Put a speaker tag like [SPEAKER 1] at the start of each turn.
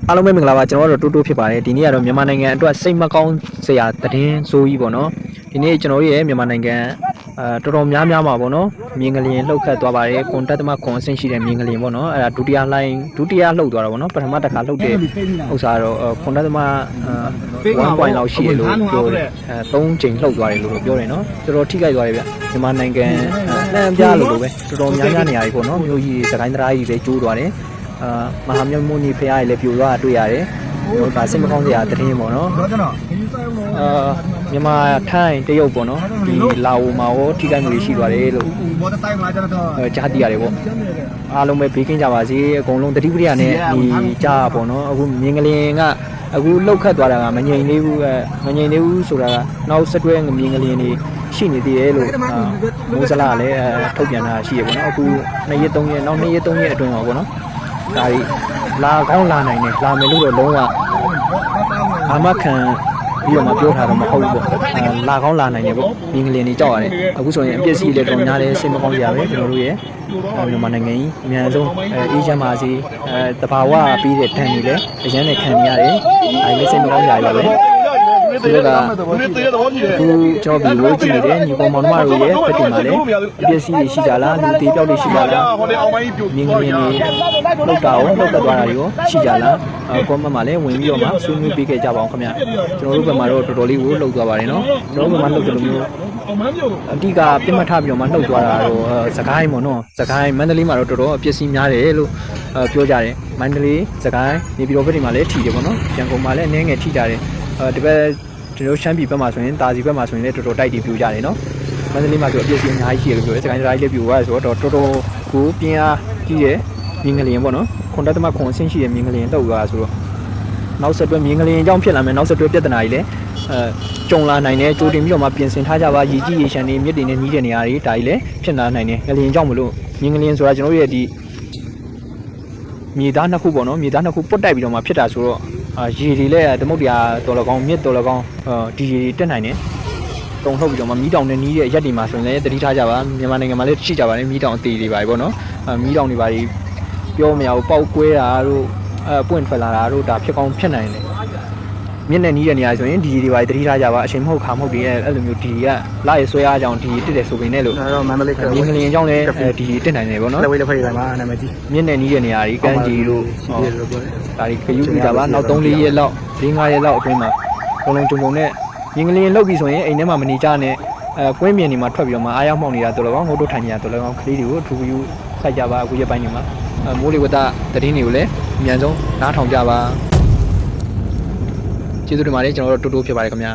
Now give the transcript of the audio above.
[SPEAKER 1] အားလုံးပဲမင်္ဂလာပါကျွန်တော်တို့တိုးတိုးဖြစ်ပါတယ်ဒီနေ့ကတော့မြန်မာနိုင်ငံအတွက်စိတ်မကောင်းစရာသတင်းဆိုးကြီးပေါ့နော်ဒီနေ့ကျွန်တော်ရဲ့မြန်မာနိုင်ငံတော်တော်များများမှာပေါ့နော်မြင်းကလေးလှုပ်ခတ်သွားပါတယ်ကွန်တက်တမခွန်အဆင့်ရှိတဲ့မြင်းကလေးပေါ့နော်အဲ့ဒါဒုတိယလှုပ်သွားတာပေါ့နော်ပထမတစ်ခါလှုပ်တဲ့ဥစ္စာတော့ကွန်တက်တမ1 point လောက်ရှိတယ်လို့ပြောတယ်3ချိန်လှုပ်သွားတယ်လို့ပြောတယ်နော်တော်တော်ထိခိုက်သွားတယ်ဗျမြန်မာနိုင်ငံလမ်းပြလို့ပဲတော်တော်များများနေရာကြီးပေါ့နော်မြို့ကြီးစကိုင်းတရားကြီးပဲကျိုးသွားတယ်မဟာမြတ်မုန်ကြီးဖရားကြီးလည်းပြိုသွားတာတွေ့ရတယ်ဟိုဒါစိတ်မကောင်းစရာသတင်းပေါ့နော်မြန်မာထိုင်းတရုတ်ပေါ့နော်ဒီလာအိုမှာရောထိခိုက်မှုတွေရှိသွားတယ်လို့ကြားသိရတယ်ပေါ့အားလုံးပဲဘေးကင်းကြပါစေအကုန်လုံးတတိပရိယာနဲ့ဒီကြားပေါ့နော်အခုမြင်းကလင်ကအခုလှုပ်ခတ်သွားတာကမငြိမ်သေးဘူးဆိုတာကနောက်ဆက်တွဲမြင်းကလင်တွေရှိနေသေးတယ်လို့မိုးစလာလည်းထုတ်ပြန်တာရှိရပေါ့နော်အခု2ရက်3ရက်နောက်2ရက်3ရက်အတွင်းပါပေါ့နော်ဒါကြီးလာကောင်းလာနိုင်တယ်လာမယ်လို့တော့လုံးဝအာမခံပြီးတော့မှပြောထားတော့မဟုတ်ဘူးပေါ့လာကောင်းလာနိုင်တယ်ပေါ့မြင်းကလေးနေကြောက်ရတယ်အခုဆိုရင်အပြည့်စီလည်းတော်များတယ်စိတ်မကောင်းကြပဲကျွန်တော်တို့ရဲ့မြန်မာနိုင်ငံကြီးအများဆုံးအေးချမ်းပါစေတဘာဝပြီးတဲ့တန်တွေလည်းအရန်နဲ့ခံနေရတယ်အဲဒီလည်းစိတ်မကောင်းကြရပါပဲဒီကအခုကျွန်တော်ဗီဒီယိုကြည့်နေတဲ့ညီကောင်မောင်နှမတို့ရဲ့ဖက်တင်မှာလည်းအပြည့်စီရှိကြလားလူသေးပြောက်တွေရှိကြလားမြင်းကလေးတွေလောက်တာရောလောက်တက်သွားတာရောရှိကြလားကွန်မန့်မှာလည်းဝင်ပြီးတော့မှဆွေးနွေးပေးခဲ့ကြပါအောင်ခင်ဗျကျွန်တော်တို့ဘက်မှာတော့တော်တော်လေးကိုလှုပ်သွားပါတယ်နော်ကျွန်တော်တို့ဘက်မှာလှုပ်တယ်လို့မျိုးအတိကပြတ်မှတ်ထားပြီးတော့မှလှုပ်သွားတာတော့စကိုင်းပေါ့နော်စကိုင်းမန္တလေးမှာတော့တော်တော်အပြည့်စီများတယ်လို့ပြောကြတယ်မန္တလေးစကိုင်းနေပြည်တော်ဘက်တွေမှာလည်းထိတယ်ပေါ့နော်ရန်ကုန်မှာလည်းအနည်းငယ်ထိကြတယ်ဒီဘက်ကျွန်တော်ရှမ်းပြည်ဘက်မှာဆိုရင်တာစီဘက်မှာဆိုရင်လည်းတော်တော်တိုက်တည်ပြူကြတယ်နော်မန္တလေးမှာဆိုအပြည့်စီအများကြီးရှိတယ်လို့ပြောတယ်စကိုင်းတိုင်းလည်းပြူသွားတယ်ဆိုတော့တော်တော်ကိုပြင်းအားကြီးတယ်မြင်းကလေးပေါ့နော်ခွန်တက်တမခွန်အဆင့်ရှိတဲ့မြင်းကလေးလောက်သွားဆိုတော့နောက်ဆက်တွဲမြင်းကလေးအကြောင်းဖြစ်လာမယ်နောက်ဆက်တွဲပြဿနာကြီးလည်းကြုံလာနိုင်တယ်ကြိုတင်ပြီးတော့မှပြင်ဆင်ထားကြပါရည်ကြီးရေရှမ်းတွေမြစ်တွေနဲ့ညီးတဲ့နေရာတွေဒါကြီးလည်းဖြစ်လာနိုင်တယ်ငလျင်ကြောင့်မလို့မြင်းကလေးဆိုတာကျွန်တော်တို့ရဲ့ဒီမြေသားနှစ်ခုပေါ့နော်မြေသားနှစ်ခုပုတ်တိုက်ပြီးတော့မှဖြစ်တာဆိုတော့ရေတွေလည်းသမုတ်တရားတော်လကောင်းမြစ်တော်လကောင်းဒီရေတွေတက်နိုင်တယ်တုံထုတ်ပြီးတော့မှမီးတောင်နဲ့နီးတဲ့ရက်တွေမှာဆိုရင်လည်းတတိထားကြပါမြန်မာနိုင်ငံမှာလည်းရှိကြပါတယ်မီးတောင်အသေးတွေပါပေါ့နော်မီးတောင်တွေပါပြောမရဘူးပေါက်ကွဲတာတို့ပွင့်ထွက်လာတာတို့ဒါဖြစ်ကောင်းဖြစ်နိုင်တယ်မျက်နှာနီးတဲ့နေရာဆိုရင်ဒီတွေပါတတိထားကြပါအချိန်မဟုတ်ခါမဟုတ်တွေအဲ့လိုမျိုးဒီကလာရဆွဲအားကြောင့်ဒီတက်တယ်ဆိုပေနဲ့လို့
[SPEAKER 2] တော့မန္တလေး
[SPEAKER 1] မြင်းကလင်အကြောင်းလည်းဒီတက်နိုင်တယ်ပေါ့နော်
[SPEAKER 2] လက်ဝဲလက်ဖက်ရိုင်မှာနာမည်ကြီး
[SPEAKER 1] မျက်နှာနီးတဲ့နေရာကြီးကန်းကြီးတို့ဒါတွေခယူပြီးတာပါနောက်3-4ရက်လောက်5-6ရက်လောက်အတွင်းမှာလုံးကြုံနဲ့မြင်းကလင်လောက်ပြီဆိုရင်အိမ်ထဲမှာမနေကြနဲ့ကွင်းမြင်တွေမှာထွက်ပြီးတော့မှအားရောက်မှောက်နေတာတော်တော်ကောင်းငို့တို့ထိုင်နေတာတော်တော်ကောင်းကလေးတွေကိုထူယူစိုက်ကြပါအခုရက်ပိုင်းတွေမှာမိုးလေဝသသတင်းတွေကိုလည်းအမြန်ဆုံးနားထောင်ကြပါကျေးဇူးတင်ပါတယ်ကျွန်တော်တို့တိုးတိုးဖြစ်ပါတယ်ခင်ဗျာ